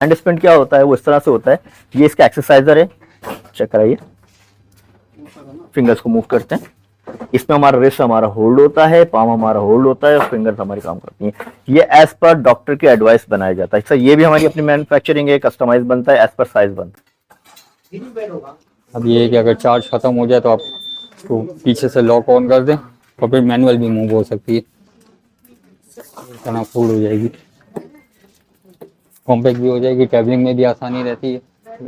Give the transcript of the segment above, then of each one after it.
Hand sprint क्या होता है, वो इस तरह से होता है। ये इसका एक्सरसाइजर है, चेक कराइए, फिंगर्स को मूव करते हैं। इसमें हमारा रिस्ट हमारा होल्ड होता है, पाम हमारा होल्ड होता है और फिंगर्स हमारी काम करती हैं। ये एज पर डॉक्टर की एडवाइस बनाया जाता है सर। ये भी हमारी अपनी मैन्युफैक्चरिंग है, कस्टमाइज बनता है, एज पर साइज बनता है। अब ये है कि अगर चार्ज खत्म हो जाए तो आप तो पीछे से लॉक ऑन कर दें और फिर मैनुअल भी मूव हो सकती है, इतना फुल हो जाएगी, कॉम्पैक्ट भी हो जाएगी, ट्रैवलिंग में भी आसानी रहती है,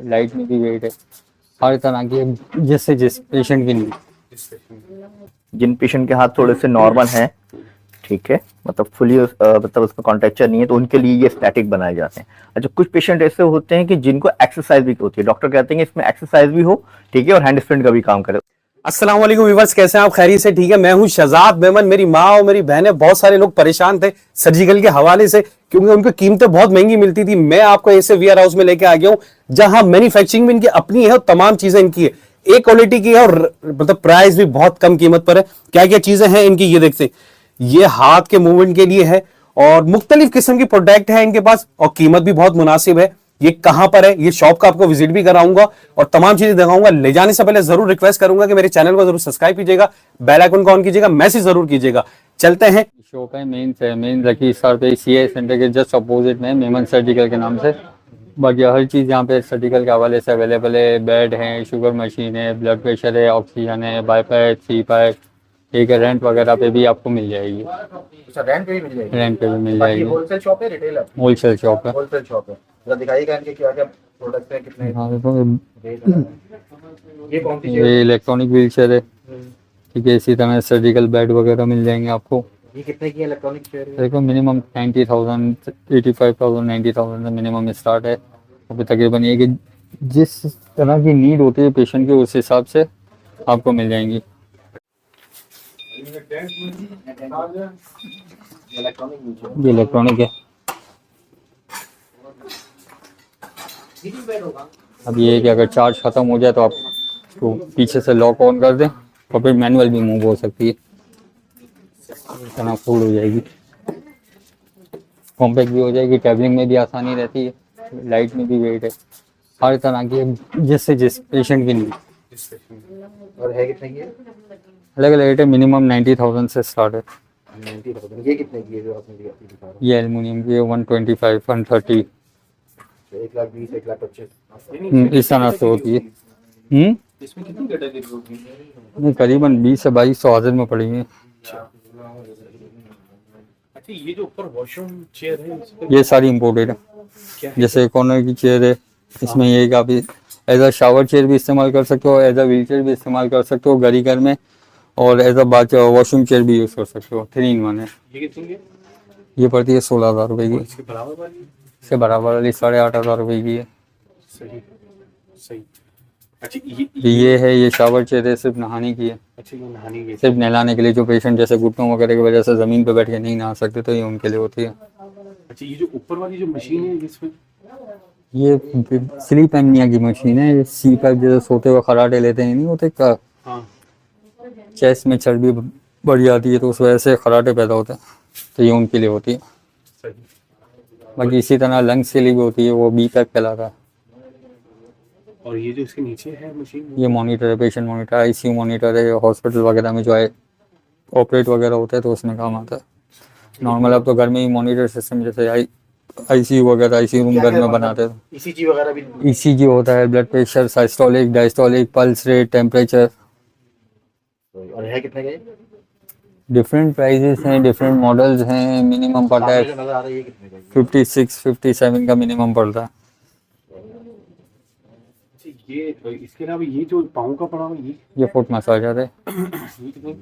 लाइट में भी वेट है, हर तरह की जिससे जिस पेशेंट की नीड। जिन पेशेंट के हाथ थोड़े से नॉर्मल हैं, ठीक है, मतलब फुली मतलब उसमें कॉन्ट्रैक्चर नहीं है, तो उनके लिए ये स्टैटिक बनाए जाते हैं। अच्छा, कुछ पेशेंट ऐसे होते हैं कि जिनको एक्सरसाइज भी होती है, डॉक्टर कहते हैं कि इसमें एक्सरसाइज भी हो, ठीक है, और हैंड स्प्रिंट का भी काम करे। अस्सलाम वालेकुम व्यूअर्स, कैसे हैं आप? खैरियत से? ठीक है। मैं हूं शहजाद मेमन। मेरी माँ और मेरी बहनें, बहुत सारे लोग परेशान थे सर्जिकल के हवाले से, क्योंकि उनको कीमतें बहुत महंगी मिलती थी। मैं आपको ऐसे वेयर हाउस में लेके आ गया हूं जहां मैन्युफैक्चरिंग भी इनकी अपनी है और तमाम चीजें इनकी है, एक क्वालिटी की है, और मतलब प्राइस भी बहुत कम कीमत पर है। क्या क्या चीजें हैं इनकी, ये देखते हैं। ये हाथ के मूवमेंट के लिए है और मुख्तलिफ किस्म की प्रोडक्ट है इनके पास, और कीमत भी बहुत मुनासिब है। ये कहां पर है, ये शॉप का आपको विजिट भी कराऊंगा और तमाम चीजें दिखाऊंगा। ले जाने से पहले जरूर रिक्वेस्ट करूंगा कि मेरे चैनल को जरूर सब्सक्राइब कीजिएगा, बेल आइकन को ऑन कीजिएगा, मैसेज जरूर कीजिएगा। चलते हैं। शॉप है मेन लकी स्टार पे, सीए सेंटर के जस्ट अपोजिट में, मेमन सर्जिकल के नाम से। बाकी हर चीज़ यहाँ पे सर्जिकल के हवाले से अवेलेबल है। बेड है, शुगर मशीन है, ब्लड प्रेशर है, ऑक्सीजन है, बाईपैक, सी पैक, ठीक है, रेंट वगैरह पे भी आपको मिल जाएगी। अच्छा, रेंट पे भी मिल जाएगी? रेंट पे भी मिल जाएगी। होलसेल शॉप है, रिटेलर? होलसेल शॉप है। होलसेल शॉप है। जरा दिखाइएगा इनके क्या क्या प्रोडक्ट्स हैं, कितने हाँ देखो, ये कौन सी ये इलेक्ट्रॉनिक व्हील चेयर है, ठीक है। इसी तरह सर्जिकल बेड वगैरह मिल जाएंगे आपको। ये कितने की इलेक्ट्रॉनिक चेयर? देखो मिनिमम 90,000, 85,000, 90,000 से मिनिमम स्टार्ट है। अभी तकरीबन ये कि जिस तरह की नीड होती है पेशेंट की, उस हिसाब से आपको मिल जाएंगी। ये इलेक्ट्रॉनिक है। अब ये है कि अगर चार्ज ख़त्म हो जाए तो आप तो पीछे से लॉक ऑन कर दें और फिर मैनुअल भी मूव हो सकती है, इतना फुल हो जाएगी, कॉम्पैक्ट भी हो जाएगी, ट्रैवलिंग में भी आसानी रहती है, लाइट में भी वेट है, हर तरह की जिससे जिस पेशेंट की नीड। और है कितने की? अलग अलग रेट है, मिनिमम 90,000 से स्टार्ट है। 90,000। ये कितने की है जो आपने दिखा रहा? ये एल्युमिनियम की है, 125, 130, 1,20,000, 1,25,000 इस तरह से होती है। इसमें कितनी कैटेगरी होगी? नहीं, करीबन 20 से 2200 हाजिर में पड़ी है। अच्छा, ये जो ऊपर वॉशरूम चेयर है, ये सारी इम्पोर्टेड है। जैसे कॉर्नर की चेयर है, इसमें ये कि आप एज अ शावर चेयर भी इस्तेमाल कर सकते हो, एज अ व्हील चेयर भी इस्तेमाल कर सकते हो घर में, और एज अ वॉशरूम चेयर भी यूज़ कर सकते हो। 3 in 1 है। ये कितनी है? ये पड़ती है 16,000 रुपये की। इसके बराबर वाली? इससे बराबर वाली 8,500 रुपये की है। सही सही। अच्छा, ये है, ये शावर चेयर है, सिर्फ नहाने की है। अच्छा, ये नहाने की? सिर्फ नहलाने के लिए, जो पेशेंट जैसे घुटनों वगैरह की वजह से ज़मीन पे बैठ के नहीं नहा सकते, तो ये उनके लिए होती है। अच्छा, ये जो ऊपर वाली जो मशीन है इसमें, ये स्लीप एपनिया की मशीन है। ये सी पैप जैसे सोते हुए खराटे लेते हैं, नहीं होते का, हाँ, चेस्ट में चर्बी बढ़ जाती है तो उस वजह से खराटे पैदा होते हैं, तो ये उनके लिए होती है। सही। बाकी इसी तरह लंग्स के लिए भी होती है, वो बी पैप कहलाता है। और ये जो इसके नीचे है मशीन, ये मॉनिटर है, पेशेंट मॉनिटर, आईसीयू मॉनिटर है। हॉस्पिटल वगैरह में जो है ऑपरेट वगैरह होता है तो उसमें काम आता है। नॉर्मल अब तो घर में ही मॉनिटर सिस्टम, जैसे आईसीयू वगैरह, आईसीयू रूम घर में बनाते हैं। ईसीजी वगैरह भी? ईसीजी होता है, blood pressure, systolic, diastolic, pulse rate, temperature. और है कितने का? डिफरेंट प्राइजेस हैं, डिफरेंट मॉडल्स हैं। मिनिमम पड़ता है नजर आ रहा है, ये कितने का? 56, 57 का मिनिमम पड़ता है। ये इसके अलावा ये जो पाँव का पड़ा हुआ ये फुट मसाजर है। ये कितने?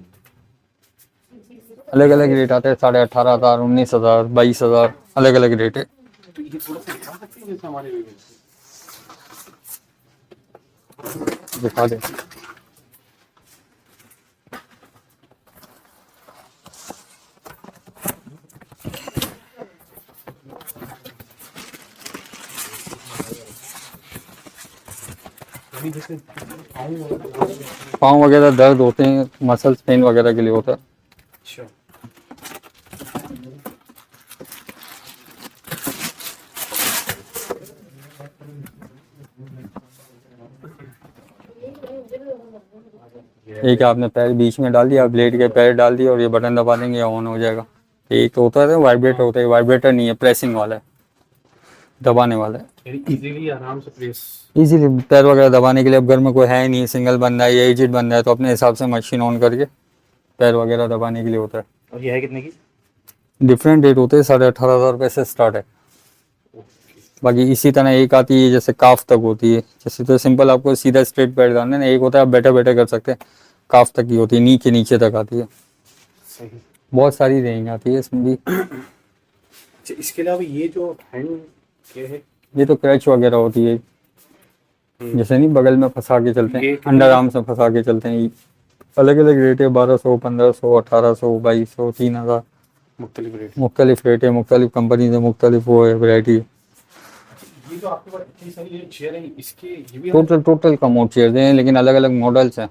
अलग अलग रेट आते हैं, 18,500, 19,000, 22,000, अलग अलग रेट है। तो ये थोड़ा सा दिखा सकते हैं जैसे हमारे दिखा दे। पाँव वगैरह दर्द होते हैं, मसल्स पेन वगैरह के लिए होता है। अच्छा, एक आपने पैर बीच में डाल दिया, ब्लेड के पैर डाल दिया और ये बटन दबा देंगे, ऑन हो जाएगा। एक तो होता है वाइब्रेटर, होता है वाइब्रेटर नहीं है, प्रेसिंग वाला है, दबाने वाला है। इजीली आराम से प्रेस। इजीली पैर वगैरह दबाने के लिए, अब घर में कोई है नहीं, सिंगल बंदा है या एजेड बंदा है, तो अपने हिसाब से मशीन ऑन करके पैर वगैरह दबाने के लिए होता है। और ये है कितने की? डिफरेंट रेट होते हैं, 18,500 रुपये से स्टार्ट है। बाकी इसी तरह एक आती है जैसे काफ तक होती है, जैसे तो सिंपल आपको सीधा स्ट्रेट पैर डालना है ना, एक होता है आप बैठे बैठे कर सकते हैं, काफ तक की होती है, नी के नीचे तक आती है। सही। बहुत सारी रेंज आती है इसमें भी। अच्छा, इसके अलावा ये जो हैंड क्या है? ये तो क्रच वगैरह होती है, जैसे नहीं बगल में फंसा के चलते ये हैं, अंडर आर्म से फंसा के चलते हैं। अलग अलग रेट है, 1200, 1500, 1800, 2200, 3000, मुख्तलिफ रेट। मुख्तलिफ रेट है, मुख्तलिफ कंपनी से मुख्तलिफ वो है वैरायटी। ये जो आपके पास इतनी सारी चेयर है, इसके ये भी टोटल कमोड चेयर्स हैं, लेकिन अलग अलग मॉडल्स हैं।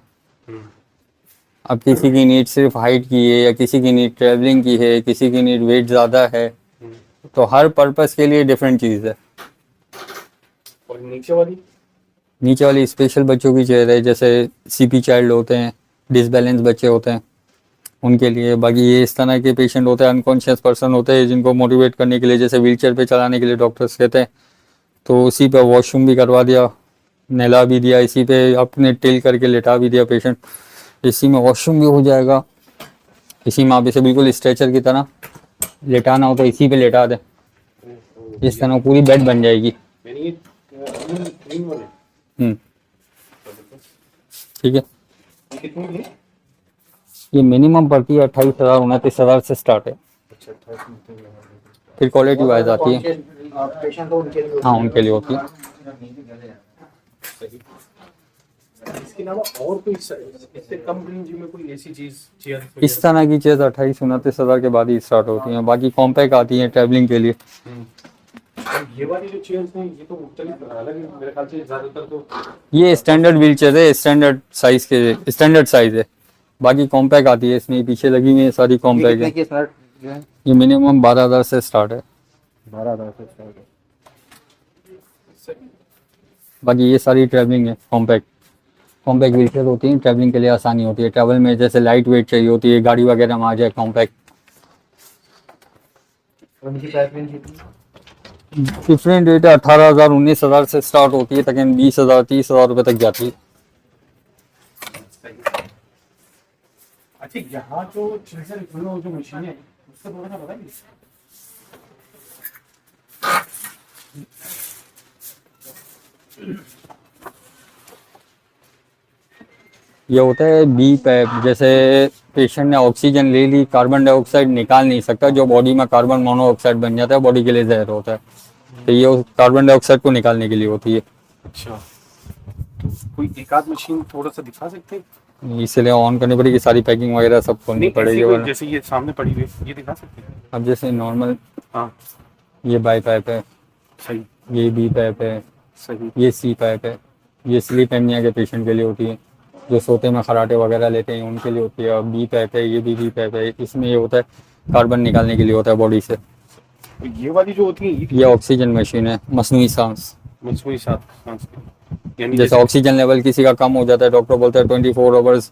अब किसी की नीड सिर्फ हाइट की है, या किसी की नीड ट्रैवलिंग की है, किसी की नीड वेट ज़्यादा है, तो हर पर्पस के लिए डिफरेंट चीज़ है। और नीचे वाली स्पेशल बच्चों की चेयर है, जैसे सीपी चाइल्ड होते हैं, डिसबैलेंस बच्चे होते हैं, उनके लिए। बाकी ये इस तरह के पेशेंट होते हैं, अनकॉन्शियस पर्सन होते हैं, जिनको मोटिवेट करने के लिए, जैसे व्हीलचेयर पे चलाने के लिए डॉक्टर्स कहते हैं, तो उसी पे वॉशरूम भी करवा दिया, नहला भी दिया, इसी पे अपने टिल करके लेटा भी दिया पेशेंट, इसी में वॉशरूम भी हो जाएगा। इसी में आप इसे बिल्कुल स्ट्रेचर की तरह लेटाना हो तो इसी पे लेटा दें, इस तरह पूरी बेड बन जाएगी। ठीक है। ये मिनिमम पड़ती है 28,000, 29,000 से स्टार्ट है। फिर क्वालिटी वाइज आती है। हाँ, उनके लिए होती है। इसके अलावा और कोई इससे कम रेंज में कोई ऐसी चीज इस तरह की चीज़ 28-29,000 के बाद ही स्टार्ट होती हैं। बाकी कॉम्पैक्ट आती हैं ट्रैवलिंग के लिए। ये वाली जो चेयर्स हैं ये तो मुख्तलिफ अलग है मेरे ख्याल से, ज्यादातर तो ये स्टैंडर्ड व्हील चेयर है, स्टैंडर्ड साइज है। बाकी कॉम्पैक्ट आती है, इसमें पीछे लगी हुई है सारी कॉम्पैक्ट है। ये मिनिमम 12,000 से स्टार्ट है। 12,000 से स्टार्ट है। बाकी ये सारी ट्रैवलिंग है, कॉम्पैक्ट व्हील चेयर होती है, ट्रैवलिंग के लिए आसानी होती है। ट्रैवल में जैसे लाइट वेट चाहिए होती है, गाड़ी वगैरह में आ जाए कॉम्पैक्ट। डिफरेंट रेट है, 18,000, 19,000 से स्टार्ट होती है, तक 20,000, 30,000 रुपये तक जाती है। अच्छा, यहाँ जो जो मशीन है उसका थोड़ा सा बताइए। ये होता है बी पैप। जैसे पेशेंट ने ऑक्सीजन ले ली, कार्बन डाइऑक्साइड निकाल नहीं सकता, जो बॉडी में कार्बन मोनोऑक्साइड बन जाता है, बॉडी के लिए जहर होता है, तो ये कार्बन डाइऑक्साइड को निकालने के लिए होती है। अच्छा, तो कोई एक आध मशीन थोड़ा सा दिखा सकते हैं? इसलिए ऑन करनी पड़ेगी, सारी पैकिंग वगैरह सब खोलनी पड़ेगी। जैसे ये सामने पड़ी हुई ये दिखा सकते हैं? अब जैसे नॉर्मल, हाँ, ये बाई पैप है, सही, ये बी पैप है, सही, ये सी पैप है। ये स्लीप एपनिया के पेशेंट के लिए होती है, जो सोते में खराटे वगैरह लेते हैं उनके लिए होती है। और बी पैप है, ये भी बी पैप है, इसमें ये होता है कार्बन निकालने के लिए होता है बॉडी से। ये वाली जो होती है ये ऑक्सीजन मशीन है, मसनूई सांस। यानी जैसे ऑक्सीजन लेवल किसी का कम हो जाता है, डॉक्टर बोलता है 24 आवर्स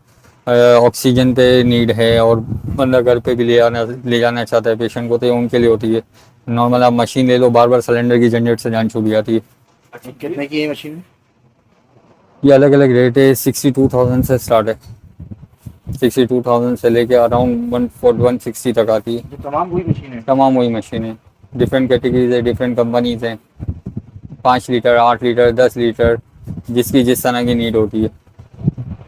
ऑक्सीजन पे नीड है, और बंदा घर पे भी ले जाना चाहता है पेशेंट को, तो ये उनके लिए होती है। नॉर्मल आप मशीन ले लो, बार बार सिलेंडर की झंझट से जान छूट जाती है। अच्छा, कितने की है मशीन? ये अलग अलग रेट है, 62,000 से स्टार्ट है। 62,000 से लेके अराउंड 160 तक आती है। तमाम वही मशीन है? तमाम वही मशीन है। डिफरेंट कैटेगरीज है, डिफरेंट कंपनीज हैं। 5 लीटर, 8 लीटर, 10 लीटर, जिसकी जिस तरह की नीड होती है।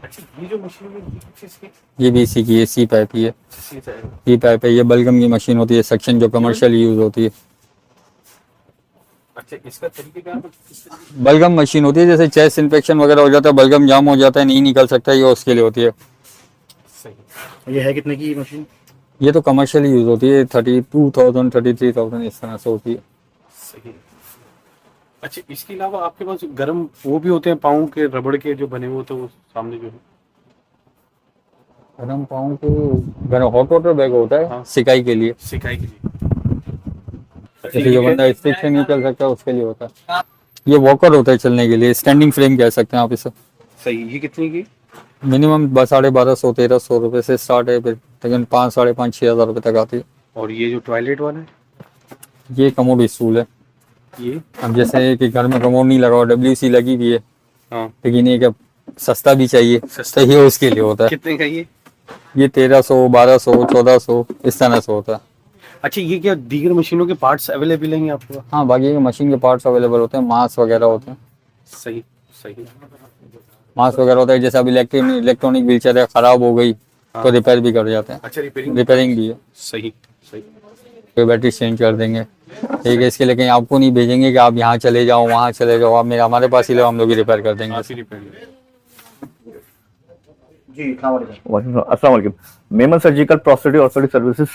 अच्छा, ये जो मशीन है ये भी इसी की है, सी पैप ही है। सी पैप है, ये बलगम की मशीन होती है, सेक्शन जो कमर्शियल यूज होती है। अच्छा, इसका तरीके क्या है? बलगम मशीन होती है, जैसे चेस्ट इन्फेक्शन वगैरह हो जाता है, बलगम जाम हो जाता है, नहीं निकल सकता, ये उसके लिए होती है। सही। ये है कितने की मशीन? ये तो कमर्शियल यूज होती है, 32,000, 33,000 इस तरह से होती है। सही। अच्छा, इसके अलावा आपके पास गर्म वो भी होते हैं, पाँव के रबड़ के जो बने हुए, तो वो सामने जो है गर्म पाँव के गर्म हॉट वाटर बैग होता है। हाँ। सिकाई के लिए। जैसे जो बंदा स्टिक से नहीं चल सकता उसके लिए होता है। ये वॉकर होता है चलने के लिए, स्टैंडिंग फ्रेम कह सकते हैं आप इसे। सही। ये कितने की? मिनिमम 1200 1300 रुपये से स्टार्ट है, फिर तकरीबन 5 साढ़े 5 6 हज़ार रुपये तक आती है। और ये जो टॉयलेट वाला है ये कमोड स्टूल है। ये अब जैसे कि घर में कमोड नहीं लगा और WC लगी हुई है, हाँ लेकिन ये क्या सस्ता भी चाहिए, सस्ता। तो ये उसके लिए होता है। कितने का ये? ये 1300 1200 1400 इस तरह से होता है। अच्छा, ये क्या दीगर मशीनों के पार्ट्स अवेलेबल हैं आपको? हाँ, बाकी के मशीन के पार्ट्स अवेलेबल होते हैं, मास वगैरह होते हैं। सही सही। मास वगैरह होता है, जैसे अब इलेक्ट्रॉनिक व्हीलचेयर है, ख़राब हो गई तो रिपेयर भी कर जाते हैं। अच्छा, रिपेयरिंग भी है, सही सही। कोई बैटरी चेंज कर देंगे, ठीक है। इसके लिए कहीं आपको नहीं भेजेंगे कि आप यहाँ चले जाओ वहाँ चले जाओ, आप हमारे पास ही लो, हम लोग ही रिपेयर कर देंगे। जी अस्सलाम वालेकुम। Memon surgical prosthetic orthotic services,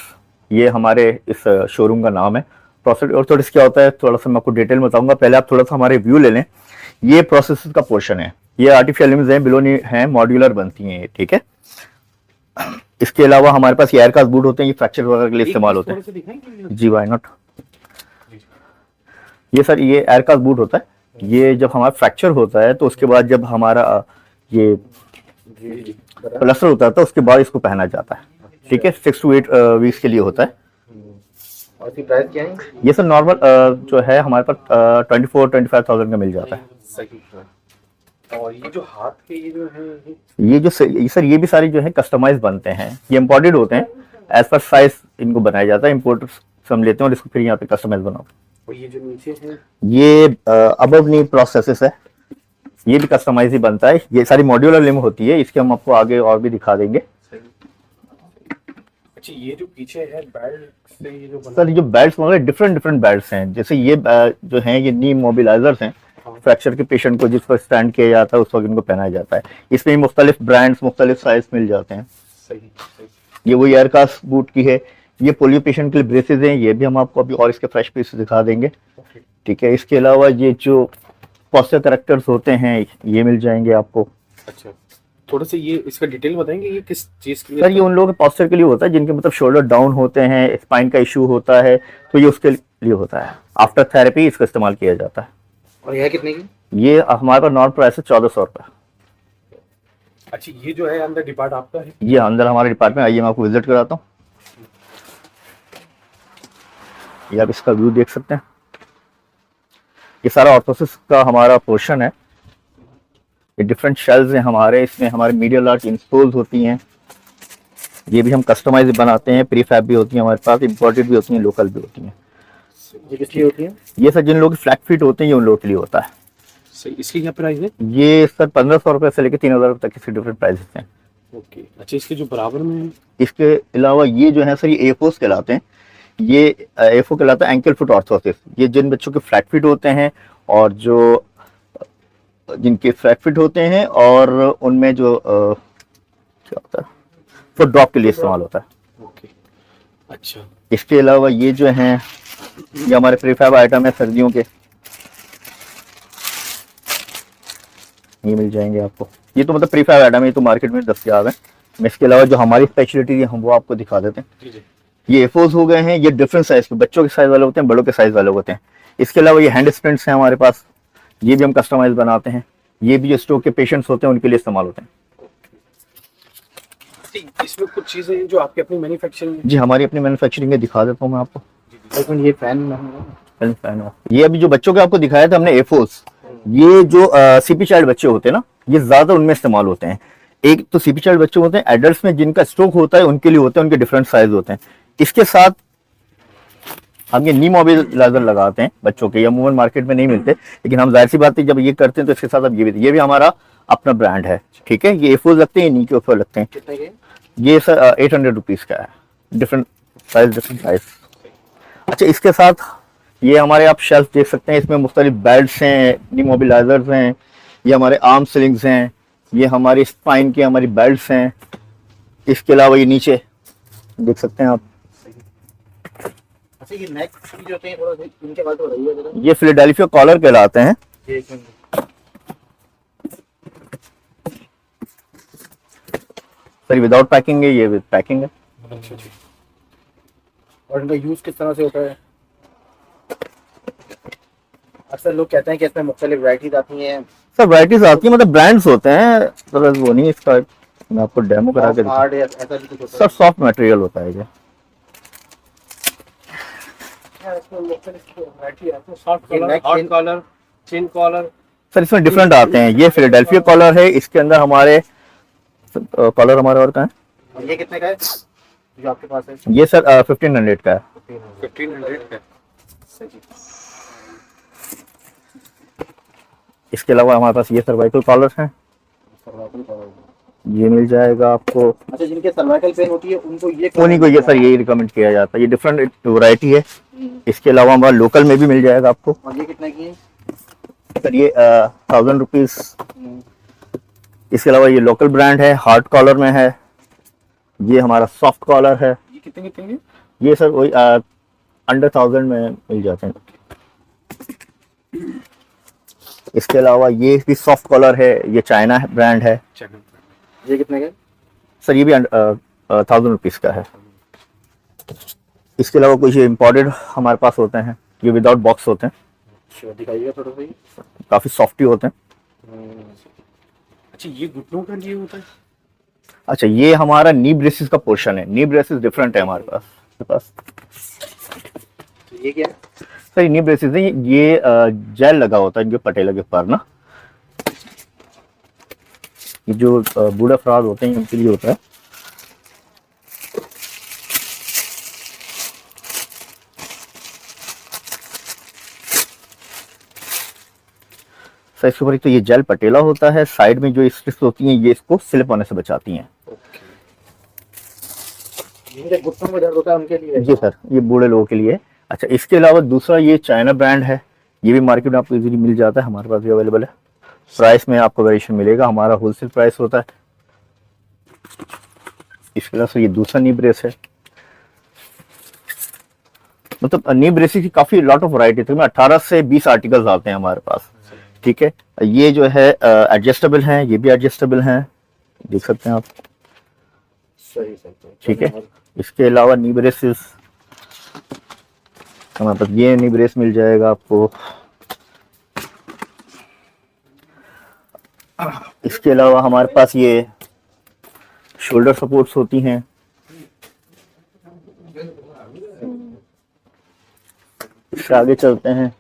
ये हमारे इस शोरूम का नाम है। प्रोस्थेटिक ऑर्थोटिक्स क्या होता है थोड़ा सा मैं आपको डिटेल में बताऊंगा, पहले आप थोड़ा सा हमारे व्यू ले लें। ये प्रोसेस का पोर्शन है, ये आर्टिफिशियल लिम्स हैं, बिलोनी हैं, मॉड्यूलर बनती हैं ये, ठीक है। इसके अलावा हमारे पास ये एयरकास्ट बूट होते हैं, ये फ्रैक्चर वगैरह के लिए इस्तेमाल होते हैं। जी वाई नॉट। ये सर ये एयरकास्ट बूट होता है, ये जब हमारा फ्रैक्चर होता है तो उसके बाद जब हमारा ये प्लास्टर होता है तो उसके बाद इसको पहना जाता है, ठीक है। 6 to 8 वीक्स के लिए होता है। और इसकी प्राइस क्या है? ये सर नॉर्मल जो है हमारे पास 24-25,000 का मिल जाता है। सही। और ये जो हाथ के ये जो है ये जो सर ये भी सारी जो है कस्टमाइज बनते हैं, ये इम्पोर्टेड होते हैं, एज पर साइज इनको बनाया जाता है। इम्पोर्ट हम लेते हैं और इसको फिर यहाँ पे कस्टमाइज बनाओ। और ये जो नीचे है ये अबव नी प्रोसेसेस है, ये भी कस्टमाइज ही बनता है। ये सारी मॉड्यूलर लिम होती है, इसके हम आपको आगे और भी दिखा देंगे। अच्छा, ये जो पीछे है बेल्ट से ये जो सर ये जो बेल्ट्स मतलब डिफरेंट बेल्ट्स हैं, जैसे ये जो हैं ये नी मोबिलाइजर्स हैं। फ्रैक्चर के पेशेंट को जिस पर स्टैंड किया जाता है उस वक्त इनको पहनाया जाता है। इसमें मुख्तलिफ ब्रांड्स मुख्तलिफ साइज मिल जाते हैं। सही सही। ये वही एयरकास्ट बूट की है। ये पोलियो पेशेंट के लिए ब्रेसेस हैं, ये भी हम आपको अभी और इसके फ्रेश पीस दिखा देंगे, ठीक है। इसके अलावा ये जो पोस्चर करेक्टर्स होते हैं ये मिल जाएंगे आपको। अच्छा, थोड़ा सा ये इसका डिटेल बताएंगे, ये किस चीज के लिए? सर ये उन लोगों के पोस्चर के लिए होता है जिनके मतलब शोल्डर डाउन होते हैं, स्पाइन का इशू होता है, तो ये उसके लिए होता है। आफ्टर थेरेपी इसका इस्तेमाल किया जाता है। और यह कितने की? ये हमारे पास नॉर्मल प्राइस है 1400 रुपये। अच्छा, ये जो है अंदर डिपार्ट आपका है? ये अंदर हमारे डिपार्टमेंट, आइए मैं आपको विजिट कराता हूँ। ये आप इसका व्यू देख सकते हैं, ये सारा ऑर्थोसिस का हमारा पोर्शन है। ये डिफरेंट शेल्स हैं हमारे, इसमें हमारे मीडियल आर्ट इंस्टॉल्स होती हैं। ये भी हम कस्टमाइज बनाते हैं, प्री फैब भी होती हैं हमारे पास, इम्पोर्टेड भी होती हैं, लोकल भी होती हैं। ये किस लिए होती है? ये सर जिन लोगों की फ्लैट फीट होते हैं ये उन लोगों के लिए होता है। सही। इसकी क्या प्राइस है? ये सर 1500 रुपये से लेकर 3000 रुपये तक इसके डिफरेंट प्राइसेस हैं। ओके। अच्छा, इसके जो बराबर में है इसके अलावा ये जो है सर ये एफोस कहलाते हैं। ये एफओ कहलाता है एंकल फुट ऑर्थोसिस। ये जिन बच्चों के फ्लैट फीट होते हैं और जो जिनके फ्लैट फीट होते हैं और उनमें जो क्या होता है फुट ड्रॉप के लिए इस्तेमाल होता है। ओके। अच्छा, इसके अलावा ये जो हैं ये हमारे प्रीफैब आइटम है सर्दियों के, ये मिल जाएंगे आपको। ये तो मतलब प्रीफैब आइटम है, ये तो मार्केट में दस्तयाब है। इसके अलावा जो हमारी स्पेशलिटी है हम वो आपको दिखा देते हैं। जी जी। ये एफोस हो गए हैं, ये डिफरेंट साइज के, बच्चों के साइज वाले होते हैं, बड़ों के साइज वाले होते हैं। इसके अलावा ये हैंड स्प्रिंट्स हैं हमारे पास, ये भी हम कस्टमाइज बनाते हैं। ये भी जो स्ट्रोक के पेशेंट्स होते हैं उनके लिए इस्तेमाल होते हैं। इसमें कुछ चीजें जो आपकी अपनी मैन्युफैक्चरिंग है? जी हमारी अपनी मैन्युफैक्चरिंग है, दिखा देता हूँ मैं आपको। ये फैन ये अभी जो बच्चों के आपको दिखाया था हमने एफोस, ये जो सीपी चाइल्ड बच्चे होते हैं ना, ये ज्यादा उनमें इस्तेमाल होते हैं। एक तो सीपी चाइल्ड बच्चे होते हैं, एडल्ट्स में जिनका स्ट्रोक होता है उनके लिए होते हैं, उनके डिफरेंट साइज होते हैं। इसके साथ हम ये नी मोबिलाइजर लगाते हैं बच्चों के, ये अमूमन मार्केट में नहीं मिलते, लेकिन हम जाहिर सी बात है जब ये करते हैं तो इसके साथ अब ये भी हमारा अपना ब्रांड है, ठीक है। ये एफोस लगते हैं, नी के ऊपर लगते हैं। कितने के? ये सर 800 रुपीज का है, डिफरेंट साइज। अच्छा, इसके साथ ये हमारे आप शेल्फ देख सकते हैं, इसमें मुख्तलिफ बेल्ट्स हैं, नी मोबिलाइजर्स हैं, ये हमारे आर्म स्लिंग्स हैं, ये हमारी स्पाइन की हमारी बेल्ट्स हैं। इसके अलावा ये नीचे देख सकते हैं आप, अच्छा, ये नेक जो होते हैं थोड़ा इनके बात हो रही है जरा। ये फिलाडेल्फिया कॉलर कहलाते हैं। ये एक मिनट। सर विदाउट पैकिंग है, ये विद पैकिंग है। अच्छा जी। और इनका यूज किस तरह से होता है? अक्सर लोग कहते हैं कि इसमें मुख्तलिफ वैरायटीज आती हैं, सर वैराइटीज आती है, मतलब ब्रांड्स होते हैं, तो बस वो नहीं, इसका मैं आपको डेमो करा के हार्ड या ऐसा भी कुछ होता सर सॉफ्ट मटेरियल होता है ये। है। इसमें मुख्तलिफ वैरायटी आती है, सॉफ्ट ये collar, neck hot pin- collar, chin collar. Sir इसमें डिफरेंट आते हैं, ये फिलाडेल्फिया कॉलर है, इसके अंदर हमारे कॉलर हमारे और का है, और ये कितने का है जो आपके पास है? ये सर 1500 का है। 1500 का। सही। इसके अलावा हमारे पास ये सर्वाइकल कॉलर हैं, सर्वाइकल कॉलर। ये मिल जाएगा आपको। अच्छा, जिनके सर्वाइकल पेन होती है उनको ये उन्हीं को ये सर यही रिकमेंड किया जाता है, ये डिफरेंट वैरायटी है। इसके अलावा हमारा लोकल में भी मिल जाएगा आपको। और ये कितने की है? सर ये 1000 रुपीज। इसके अलावा ये लोकल ब्रांड है, हार्ड कॉलर में है, ये हमारा सॉफ्ट कॉलर है, ये कितने की? ये सर वही अंडर 1000 में मिल जाते हैं। इसके अलावा ये भी सॉफ्ट कॉलर है, ये चाइना ब्रांड है, ये कितने का है? सर ये भी 1000 रुपीज का है। इसके अलावा कुछ इम्पोर्टेड हमारे पास होते हैं, ये विदाउट बॉक्स होते हैं, अच्छा, दिखाइएगा थोड़ा सा ये। काफी सॉफ्टी होते हैं। अच्छा, ये घुटनों का लिए होता है? अच्छा, ये हमारा नी ब्रेसिस का पोर्शन है, नी ब्रेसिस डिफरेंट है हमारे पास। तो ये क्या है? सर नी ब्रेसिस है, ये जेल लगा होता है इनके पटेला के ऊपर ना, ये जो बूढ़े अफराद होते हैं उनके लिए होता है। सर इसके ऊपर एक तो ये जेल पटेला होता है, साइड में जो स्ट्रिप्स होती हैं ये इसको स्लिप होने से बचाती हैं। जिनके घुटनों में दर्द होता है उनके लिए? जी सर, ये बूढ़े लोगों के लिए। अच्छा, इसके अलावा दूसरा ये चाइना ब्रांड है, ये भी मार्केट में आपको इजीली मिल जाता है, हमारे पास भी अवेलेबल है। प्राइस में आपको वेरिएशन मिलेगा, हमारा होलसेल प्राइस होता है। इसके अलावा ये दूसरा नी ब्रेस है, मतलब नी ब्रेस की काफी लॉट ऑफ वैरायटी, तकरीबन 18 से 20 आर्टिकल्स आते हैं हमारे पास। ठीक है, ये जो है एडजस्टेबल हैं, ये भी एडजस्टेबल हैं, देख सकते हैं आप। सही सही। ठीक है, इसके अलावा नी ब्रेसेस हमारे पास, ये नी ब्रेस मिल जाएगा आपको। इसके अलावा हमारे पास ये शोल्डर सपोर्ट्स होती हैं, इससे आगे चलते हैं,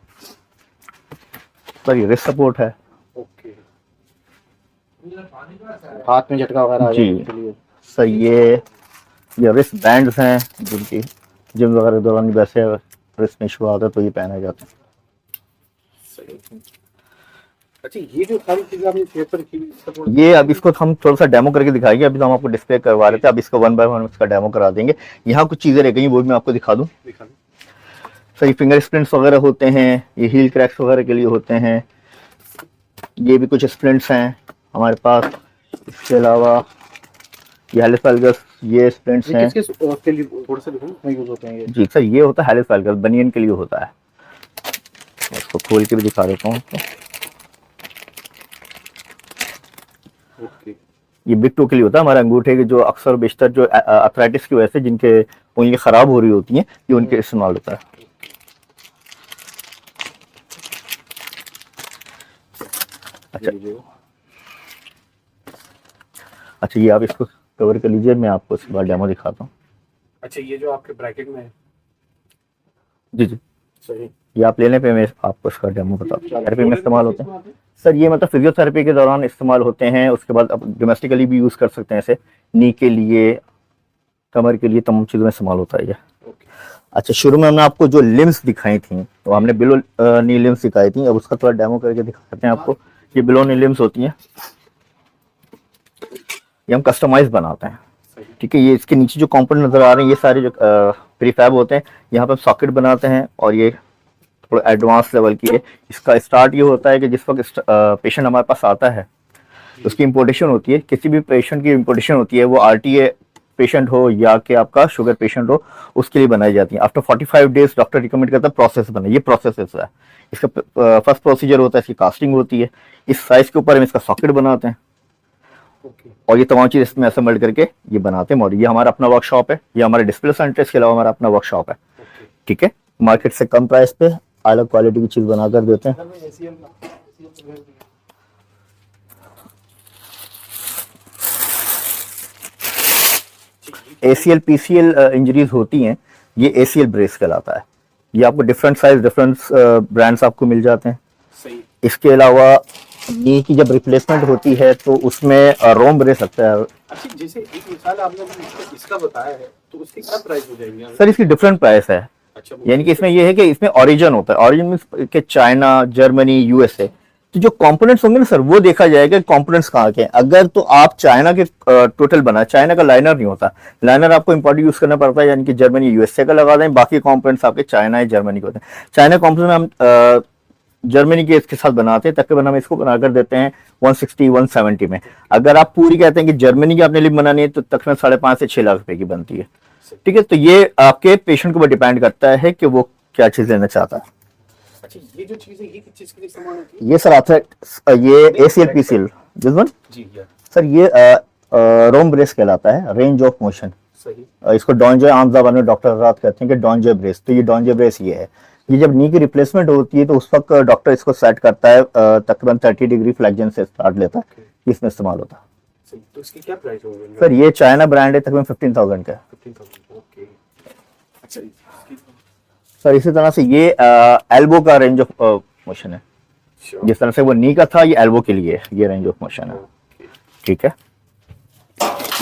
पर ये रिस्ट सपोर्ट है। ओके। हाथ में झटका वगैरह आ जी। जाए उसके लिए। सर ये रिस्ट बैंड्स हैं, जिनकी जिम वगैरह के दौरान वैसे रिस्ट में इशू आता है तो ये पहने जाते हैं। अच्छा, ये जो सारी चीजें आपने पेपर की सपोर्ट, ये अब इसको हम थोड़ा सा डेमो करके दिखाएंगे, अभी तो हम आपको डिस्प्ले करवा रहे थे, अब इसका 1 बाय 1 इसका डेमो करा देंगे। यहाँ कुछ चीजें रह गई वो भी मैं आपको दिखा दूं। दिखा दो। सर ये फिंगर स्प्लिंट्स वगैरह होते हैं, ये हील क्रैक्स वगैरह के लिए होते हैं, ये भी कुछ स्प्लिंट्स हैं हमारे पास। इसके अलावा ये हेलिस वैल्गस, ये स्प्लिंट्स ये हैं। किस उसके लिए थोड़ा सा दिखाऊं मैं यूज होते हैं ये? जी सर, ये होता है हेलिस वैल्गस, बनियन के लिए होता है। मैं इसको खोल के भी दिखा देता हूँ आपको। ओके। ये बिग टो के लिए होता है, हमारे अंगूठे के जो अक्सर बेशतर जो अर्थराइटिस की वजह से जिनके उंगलियां खराब हो रही होती हैं, ये उनके इस्तेमाल होता है। अच्छा, ये आप इसको कवर कर लीजिए, मैं आपको इसके बाद डेमो दिखाता हूँ। अच्छा, ये जो आपके ब्रैकेट में है, जी जी, सही। ये आप लेने पे मैं आपको इसका डेमो बताता हूँ। थेरेपी में इस्तेमाल होते हैं सर, ये मतलब फिजियोथेरेपी के दौरान इस्तेमाल होते हैं, उसके बाद आप डोमेस्टिकली भी यूज़ कर सकते हैं, ऐसे नी के लिए, कमर के लिए, तमाम चीज़ों में इस्तेमाल होता है ये। अच्छा, शुरू में हमने आपको जो लिम्स दिखाई थी, तो हमने बिलो नी लिम्स दिखाई थी, अब उसका थोड़ा डेमो करके दिखाते हैं आपको। ये बिलो नी लिम्स होती हैं, ये हम कस्टमाइज बनाते हैं। ठीक है, ये इसके नीचे जो कंपोनेंट नजर आ रहे हैं ये सारे जो प्रीफैब होते हैं, यहाँ पे हम सॉकेट बनाते हैं, और ये थोड़ा एडवांस लेवल की है। इसका स्टार्ट ये होता है कि जिस वक्त पेशेंट हमारे पास आता है, उसकी इम्पोर्टेशन होती है, किसी भी पेशेंट की इम्पोर्टेशन होती है, वो आरटीए पेशेंट हो या कि आपका शुगर पेशेंट हो, उसके लिए बनाई जाती है। आफ्टर 45 डेज डॉक्टर रिकमेंड करता है प्रोसेस बने, ये प्रोसेस है। इसका फर्स्ट प्रोसीजर होता है, इसकी कास्टिंग होती है, इस साइज के ऊपर हम इसका सॉकेट बनाते हैं, और ये तमाम चीज़ इसमें असेंबल करके ये बनाते हैं मॉडल। ये हमारा अपना वर्कशॉप है, ये हमारा डिस्प्ले सेंटर, इसके अलावा हमारा अपना वर्कशॉप है। ठीक है, मार्केट से कम प्राइस पे अलग क्वालिटी की चीज बना कर देते हैं। ACL PCL इंजरीज होती हैं, ये ACL ब्रेस कहलाता है। ये आपको डिफरेंट साइज डिफरेंट ब्रांड्स आपको मिल जाते हैं। सही। इसके अलावा ये की जब रिप्लेसमेंट होती है तो उसमें रोम ब्रेस लगता है। अच्छा, जैसे एक मिसाल आपने इसका बताया है, तो उसकी क्या प्राइस हो जाएगी? सर इसकी डिफरेंट प्राइस है, अच्छा, यानी कि इसमें ये है कि इसमें ओरिजिन होता है। ओरिजिन मींस के चाइना, जर्मनी, USA। तो जो कंपोनेंट्स होंगे ना सर, वो देखा जाएगा कंपोनेंट्स कहाँ के हैं। अगर तो आप चाइना के टोटल बना, चाइना का लाइनर नहीं होता, लाइनर आपको इंपोर्ट यूज करना पड़ता है, यानी कि जर्मनी, USA का लगा दें, बाकी कंपोनेंट्स आपके चाइना या जर्मनी के होते हैं। चाइना कंपोनेंट में हम जर्मनी के इसके साथ बनाते हैं, तकरीबन हम इसको बना कर देते हैं 160-170 में। अगर आप पूरी कहते हैं कि जर्मनी की आपने लिप बनानी है तो तकरीबन 5.5 से 6 लाख रुपए की बनती है। ठीक है, तो ये आपके पेशेंट के ऊपर डिपेंड करता है कि वो क्या चीज लेना चाहता है। अच्छा, ये जो चीज है, ये किस चीज के लिए इस्तेमाल होती है? ये सर आता है, ये ACL PCL दिस वन जी या सर, ये रोम ब्रेस कहलाता है, रेंज ऑफ मोशन। सही। इसको डॉन्जे आम ज़बान में डॉक्टर हजरात कहते हैं कि डॉन्जे ब्रेस। तो ये डॉन्जे ब्रेस ये है। ये जब नी की रिप्लेसमेंट होती है तो उस वक्त डॉक्टर इसको सेट करता है, तकरीबन 30 डिग्री फ्लेक्जन से स्टार्ट लेता है, इसमें इस्तेमाल होता है। सही। तो इसकी क्या प्राइस होगी? सर ये चाइना ब्रांड है, तकरीबन 15,000 का है। 15,000। ओके। अच्छा, सर इसी तरह से ये एल्बो का रेंज ऑफ मोशन है। जिस तरह से वो नी का था, ये एल्बो के लिए ये रेंज ऑफ मोशन है। ठीक है,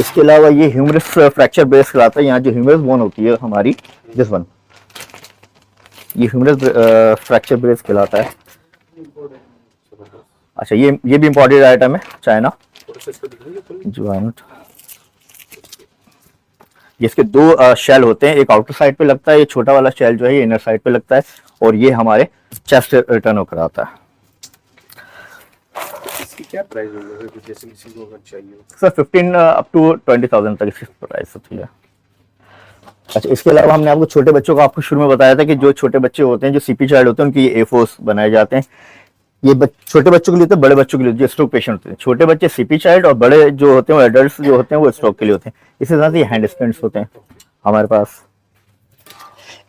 इसके अलावा ये ह्यूमरस फ्रैक्चर ब्रेस कहलाता है। यहाँ जो ह्यूमरस बोन होती है हमारी, दिस वन, ये ह्यूमरस फ्रैक्चर ब्रेस कहलाता है। अच्छा, ये भी इंपोर्टेड आइटम है, चाइना। जिसके दो शेल होते हैं, एक आउटर साइड पे लगता है, ये छोटा वाला शेल जो है ये इनर साइड पे लगता है, और ये हमारे चेस्ट रिटर्न होकर आता है। इसकी क्या प्राइस होगी? जैसे किसी को अगर चाहिए सर 15 अप टू 20,000 तक इसकी प्राइस होती है। अच्छा, इसके अलावा हमने आपको छोटे बच्चों का आपको शुरू में बताया था कि जो छोटे बच्चे होते हैं, जो CP चाइल्ड होते हैं, उनकी ये A4 बनाए जाते हैं। ये छोटे बच्चों के लिए होते हैं, बड़े बच्चों के लिए जो स्ट्रोक पेशेंट होते हैं। छोटे बच्चे CP चाइल्ड, और बड़े जो होते हैं वो एडल्ट जो होते हैं वो स्ट्रोक के लिए होते हैं। इसी तरह से ये हैंड स्प्रिंट्स होते हैं हमारे पास।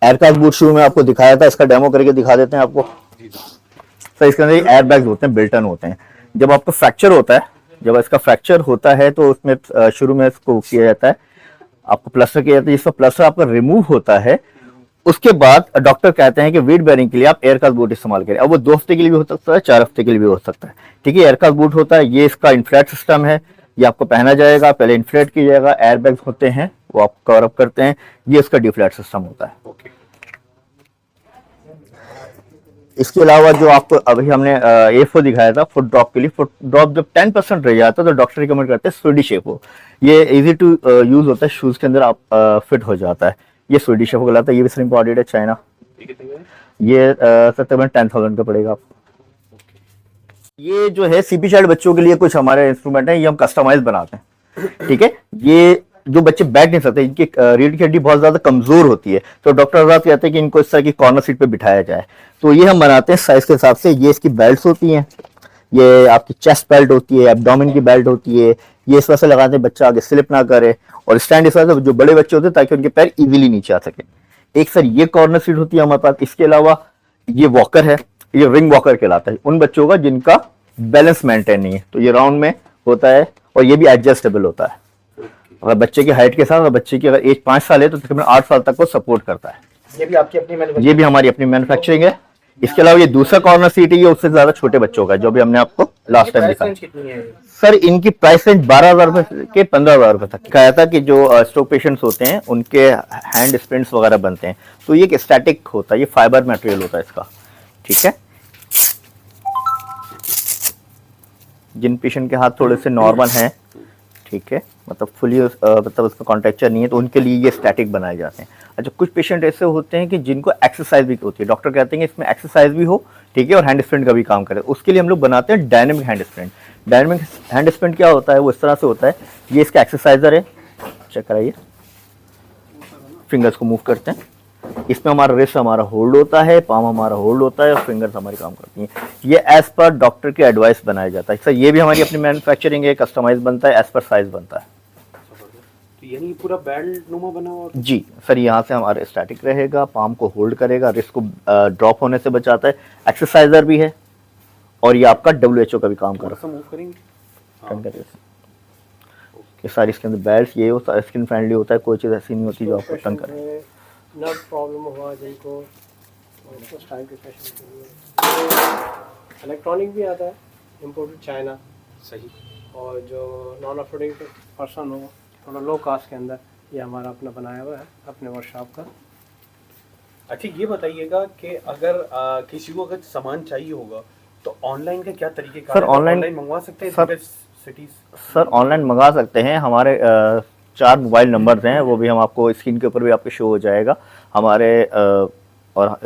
एयरकास्ट बूट शुरू में आपको दिखाया था, इसका डेमो करके दिखा देते हैं आपको। सर इसके अंदर एयर बैग्स होते हैं, बिल्टन होते हैं। जब आपको फ्रैक्चर होता है, जब इसका फ्रैक्चर होता है तो उसमें शुरू में इसको किया जाता है, आपको प्लास्टर किया जाता है। जिसका प्लास्टर आपका रिमूव होता है, उसके बाद डॉक्टर कहते हैं कि वेट बेयरिंग के लिए आप एयरकास्ट बूट इस्तेमाल करें। अब वो 2 हफ्ते के लिए भी हो सकता है, 4 हफ्ते के लिए भी हो सकता है। ठीक है, एयरकास्ट बूट होता है, ये इसका इन्फ्लेट सिस्टम है, ये आपको पहना जाएगा, पहले इन्फ्लेट किया जाएगा, एयर बैग्स होते हैं वो आप कवर अप करते हैं, ये इसका डिफ्लेट सिस्टम होता है। इसके अलावा जो आपको अभी हमने A4 दिखाया था फुट ड्रॉप के लिए, फुट ड्रॉप जब 10% रह जाता है तो डॉक्टर रिकमेंड करते हैं स्वीडिश A4। ये इजी टू यूज होता है, शूज के अंदर आप फिट हो जाता है। ये स्वीडिश A4 कहलाता है, ये भी सर इंपोर्टेड है चाइना। ये तकरीबन 10,000 का पड़ेगा आपको। ये जो है CP चाइल्ड बच्चों के लिए कुछ हमारे इंस्ट्रूमेंट है, ये हम कस्टमाइज बनाते हैं। ठीक है, ये जो बच्चे बैठ नहीं सकते, इनकी रीढ़ की हड्डी बहुत ज्यादा कमजोर होती है, तो डॉक्टर हजरात कहते हैं कि इनको इस तरह की कॉर्नर सीट पे बिठाया जाए, तो ये हम बनाते हैं साइज के हिसाब से। ये इसकी बेल्ट होती हैं, ये आपकी चेस्ट बेल्ट होती है, एब्डोमेन की बेल्ट होती है। ये इस वजह से लगाते हैं बच्चा आगे स्लिप ना करे, और स्टैंड इस वजह से जो बड़े बच्चे होते हैं ताकि उनके पैर इजीली नीचे आ सके। एक सर ये कॉर्नर सीट होती है हमारे पास। इसके अलावा ये वॉकर है, ये रिंग वॉकर कहलाता है उन बच्चों का जिनका बैलेंस मेंटेन नहीं है, तो ये राउंड में होता है, और ये भी एडजस्टेबल होता है। अगर बच्चे की हाइट के साथ, अगर बच्चे की अगर एज 5 साल है तो तकरीबन 8 साल तक को सपोर्ट करता है। ये भी आपकी अपनी मैन्युफैक्चरिंग? ये भी हमारी अपनी मैन्युफैक्चरिंग है। इसके अलावा ये दूसरा कॉर्नर सीट है, ये उससे ज्यादा छोटे बच्चों का, जो भी हमने आपको लास्ट टाइम दिखाया। कितनी है सर इनकी प्राइस रेंज 12,000 रुपए के 15,000 रुपए तक। कहा था कि जो स्ट्रोक पेशेंट्स होते हैं उनके हैंड स्प्रिंट्स वगैरह बनते हैं, तो ये एक स्टैटिक होता है, ये फाइबर मटेरियल होता है इसका। ठीक है, जिन पेशेंट के हाथ थोड़े से नॉर्मल हैं, ठीक है, मतलब फुली मतलब उसका कॉन्ट्रेक्चर नहीं है, तो उनके लिए ये स्टैटिक बनाए जाते हैं। अच्छा, कुछ पेशेंट ऐसे होते हैं कि जिनको एक्सरसाइज भी होती है, डॉक्टर कहते हैं कि इसमें एक्सरसाइज भी हो, ठीक है, और हैंड स्प्रिंट का भी काम करे, उसके लिए हम लोग बनाते हैं dynamic hand sprint. Dynamic hand sprint क्या होता है, वो इस तरह से होता है, ये इसका एक्सरसाइजर है, चेक कराइए, फिंगर्स को मूव करते हैं, इसमें हमारा रिस्ट हमारा होल्ड होता है, पाम हमारा होल्ड होता है, और फिंगर्स हमारी काम करती हैं। ये एज पर डॉक्टर की एडवाइस बनाया जाता है। सर ये भी हमारी अपनी मैन्युफैक्चरिंग है, कस्टमाइज बनता है, एज पर साइज बनता है। तो यानी ये पूरा बेल्ट नुमा बना हुआ होता जी सर, यहाँ से हमारे स्टैटिक रहेगा, पाम को होल्ड करेगा, रिस्ट को ड्रॉप होने से बचाता है, एक्सरसाइजर भी है और ये आपका WHO का भी काम कर है? रहा मूव करेंगे है। टर्न करिए। ये सारी इसके अंदर बेल्ट, ये होता है स्किन फ्रेंडली होता है, कोई चीज़ ऐसी नहीं होती जो आपको तंग करे। नर्व प्रॉब्लम हुआ जिनको उस टाइम के फैशन के लिए इलेक्ट्रॉनिक भी आता है इम्पोर्टेड चाइना, सही। और जो नॉन अफोर्डिंग पर्सन हो थोड़ा लो कास्ट के अंदर, ये हमारा अपना बनाया हुआ है अपने वर्कशॉप का। अच्छा ये बताइएगा कि अगर किसी को अगर सामान चाहिए होगा तो ऑनलाइन का क्या तरीके का सर, ऑनलाइन मंगवा सकते हैं सर, सिटीज? सर ऑनलाइन मंगा सकते हैं। हमारे 4 मोबाइल नंबर्स हैं, वो भी हम आपको स्क्रीन के ऊपर भी आपके शो हो जाएगा। हमारे और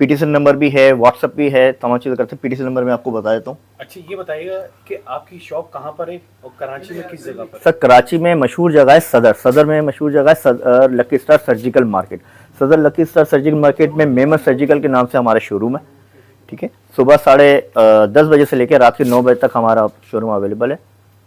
पीटीसन नंबर भी है, व्हाट्सएप भी है, तमाम चीज़ें करते हैं। पीटीसन नंबर मैं आपको बता देता हूँ। अच्छा ये बताइएगा कि आपकी शॉप कहाँ पर है और कराची में किस जगह पर? सर कराची में मशहूर जगह है सदर में मशहूर जगह है लकी स्टार सर्जिकल मार्केट। सदर लकी स्टार सर्जिकल मार्केट में मेमन सर्जिकल के नाम से हमारा शोरूम है। ठीक है, सुबह 10:30 बजे से लेकर रात के 9 बजे तक हमारा शोरूम अवेलेबल है।